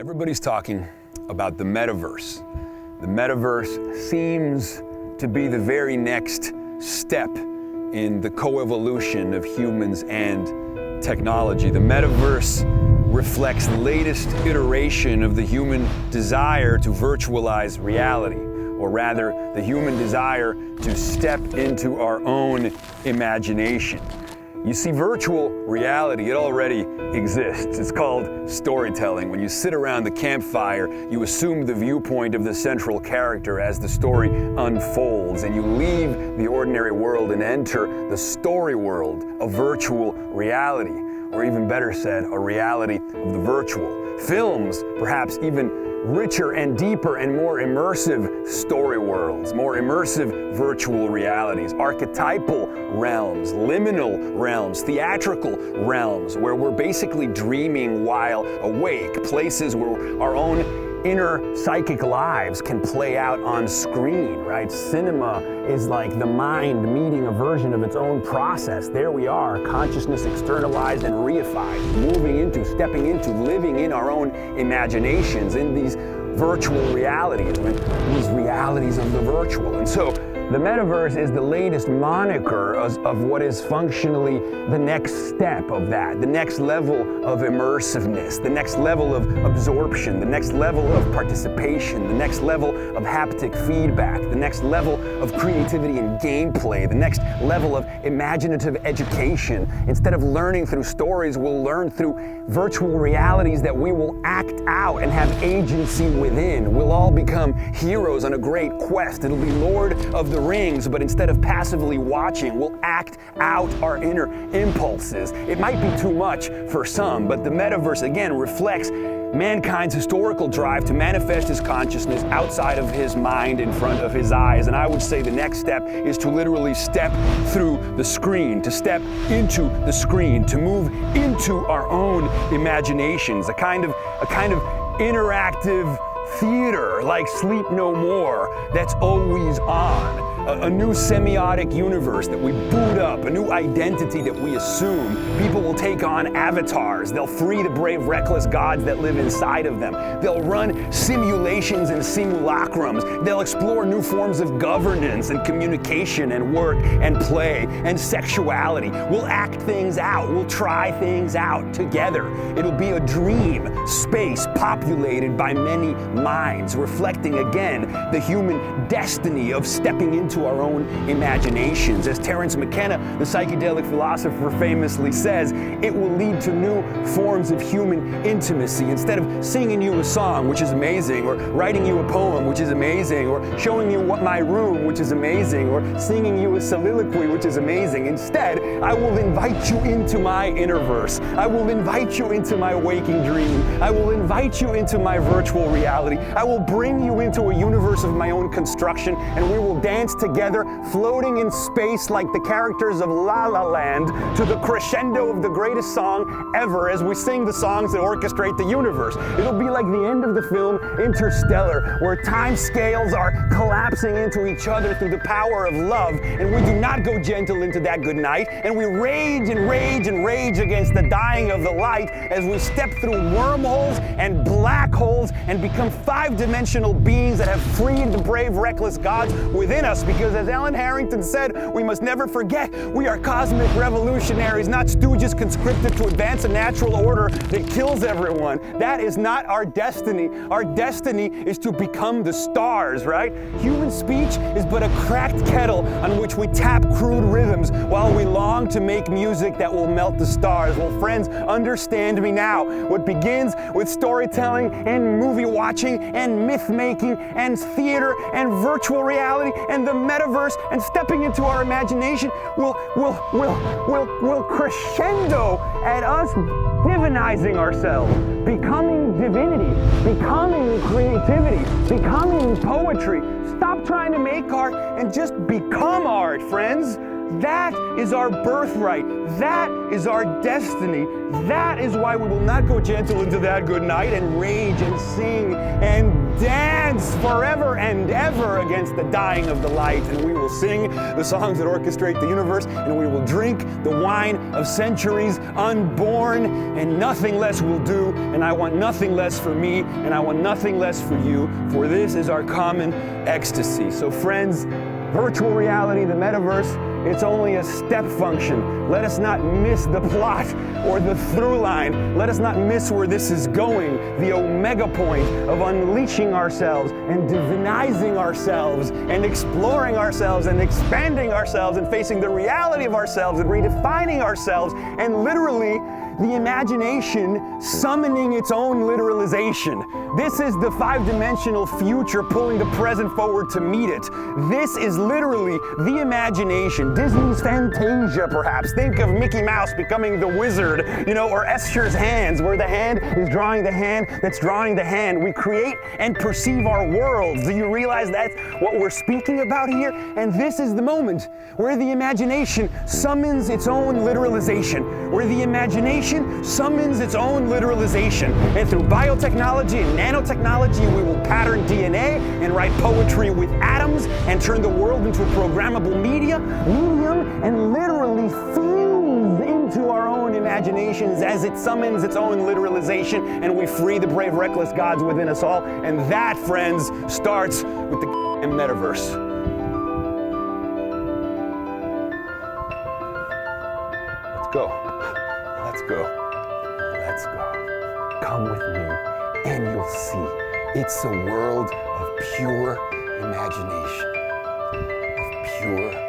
Everybody's talking about the Metaverse. The Metaverse seems to be the very next step in the coevolution of humans and technology. The Metaverse reflects the latest iteration of the human desire to virtualize reality, or rather, the human desire to step into our own imagination. You see, virtual reality, it already exists. It's called storytelling. When you sit around the campfire, you assume the viewpoint of the central character as the story unfolds, and you leave the ordinary world and enter the story world, a virtual reality, or even better said, a reality of the virtual. Films, perhaps even richer and deeper and more immersive story worlds, more immersive virtual realities, archetypal realms, liminal realms, theatrical realms, where we're basically dreaming while awake, places where our own inner psychic lives can play out on screen, right? Cinema is like the mind meeting a version of its own process. There we are, consciousness externalized and reified, moving into, stepping into, living in our own imaginations, in these virtual realities, these realities of the virtual. And so the Metaverse is the latest moniker of what is functionally the next step of that, the next level of immersiveness, the next level of absorption, the next level of participation, the next level of haptic feedback, the next level of creativity and gameplay, the next level of imaginative education. Instead of learning through stories, we'll learn through virtual realities that we will act out and have agency within. We'll all become heroes on a great quest. It'll be Lord of the Rings, but instead of passively watching, we'll act out our inner impulses. It might be too much for some, but the Metaverse again reflects mankind's historical drive to manifest his consciousness outside of his mind, in front of his eyes. And I would say the next step is to literally step through the screen, to step into the screen, to move into our own imaginations, a kind of interactive theater like Sleep No More that's always on. A new semiotic universe that we boot up, a new identity that we assume. People will take on avatars. They'll free the brave, reckless gods that live inside of them. They'll run simulations and simulacrums. They'll explore new forms of governance and communication and work and play and sexuality. We'll act things out. We'll try things out together. It'll be a dream space populated by many minds, reflecting again the human destiny of stepping into our own imaginations. As Terence McKenna, the psychedelic philosopher, famously says, it will lead to new forms of human intimacy. Instead of singing you a song, which is amazing, or writing you a poem, which is amazing, or showing you my room, which is amazing, or singing you a soliloquy, which is amazing, instead, I will invite you into my innerverse. I will invite you into my waking dream. I will invite you into my virtual reality. I will bring you into a universe of my own construction, and we will dance together, floating in space like the characters of La La Land, to the crescendo of the greatest song ever as we sing the songs that orchestrate the universe. It'll be like the end of the film Interstellar, where time scales are collapsing into each other through the power of love, and we do not go gentle into that good night, and we rage and rage and rage against the dying of the light as we step through wormholes and black holes and become five-dimensional beings that have freed the brave, reckless gods within us. Because as Ellen Harrington said, we must never forget we are cosmic revolutionaries, not stooges conscripted to advance a natural order that kills everyone. That is not our destiny. Our destiny is to become the stars, right? Human speech is but a cracked kettle on which we tap crude rhythms while we long to make music that will melt the stars. Well, friends, understand me now. What begins with storytelling and movie watching and myth making and theater and virtual reality and the Metaverse and stepping into our imagination will crescendo at us divinizing ourselves, becoming divinity, becoming creativity, becoming poetry. Stop trying to make art and just become art, friends. That is our birthright. That is our destiny. That is why we will not go gentle into that good night and rage and sing and dance forever and ever against the dying of the light. And we will sing the songs that orchestrate the universe, and we will drink the wine of centuries unborn, and nothing less will do. And I want nothing less for me, and I want nothing less for you, for this is our common ecstasy. So friends, virtual reality, the metaverse, it's only a step function. Let us not miss the plot or the through line. Let us not miss where this is going, the omega point of unleashing ourselves and divinizing ourselves and exploring ourselves and expanding ourselves and facing the reality of ourselves and redefining ourselves, and literally the imagination summoning its own literalization. This is the five-dimensional future pulling the present forward to meet it. This is literally the imagination. Disney's Fantasia, perhaps. Think of Mickey Mouse becoming the wizard, or Escher's hands, where the hand is drawing the hand that's drawing the hand. We create and perceive our worlds. Do you realize that's what we're speaking about here? And this is the moment where the imagination summons its own literalization, where the imagination summons its own literalization. And through biotechnology and nanotechnology, we will pattern DNA and write poetry with atoms and turn the world into a programmable medium, and literally fuse into our own imaginations as it summons its own literalization, and we free the brave, reckless gods within us all. And that, friends, starts with the metaverse. Let's go. Let's go. Let's go. Come with me, and you'll see. It's a world of pure imagination, of pure